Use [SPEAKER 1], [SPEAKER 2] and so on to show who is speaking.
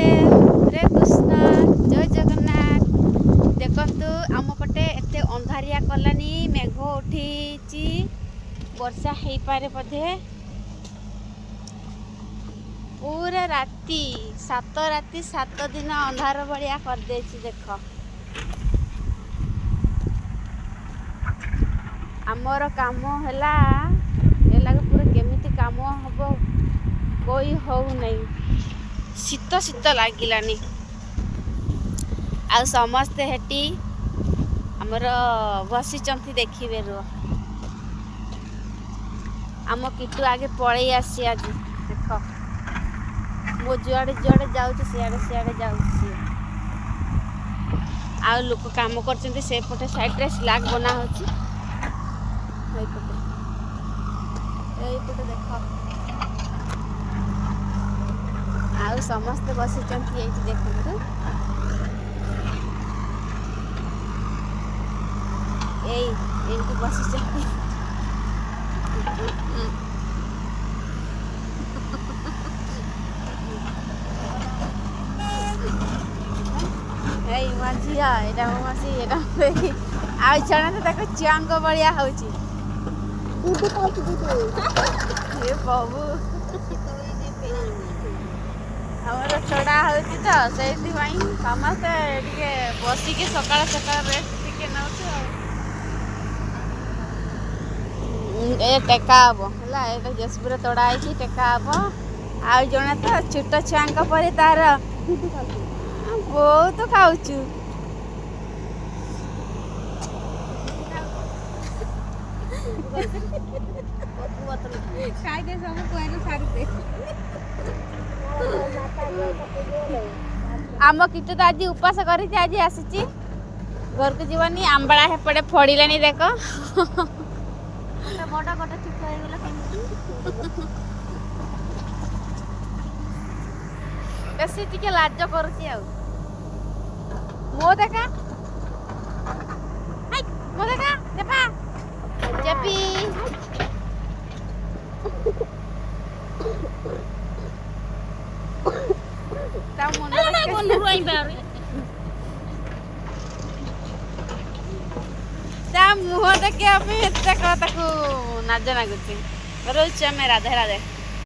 [SPEAKER 1] महादेव हरे कृष्ण जय जगन्नाथ। देखंतु आम पटे एते अंधारिया कलानी मेघ उठी वर्षा हो पारे बोधे। पूरा राति 7 दिन अंधार भाया कर देख। आमर काम है पूरा केमिति काम हम कोई हो नहीं। शीत शीत लगिलानी आ समस्ते हेटी आमर बसी देखिए रो आम किटू आगे पलि आसी आज देख मो जुआड़े जुआड़े जाऊँ सियाड़े सियाड़े जाऊँ आ लोक काम कर से पटे साइड रे स्लैग बना होची पटे देख आउ समस्ते बसी देखु एई बसी मझिया एटा मसी एटा आ छणा तो ताको चियांग बलिया होची हे बाबू हमर छड़ा होती तो से समस्ते टिके बसिके सकाळ सकाळ रेस्ट टिके नउछ ए टेका हबो हला एटा जसपुर तोड़ा आइछि टेका हबो आ जणा तो छोट छांक परे तार बहुत खाउछु खाइ दे सब कोइनो छाड़ी दे आम किटू तो आज उपास कर आज आसी घर को जीवानी आंबड़ा हेपटे फड़िलानी देख बड़ा गोटे छुट बेसी टिके लाज करुची आ मो देखा मो देखा जेपा जेपी मुह देखिया नाज नागुच रोच राधे राधे।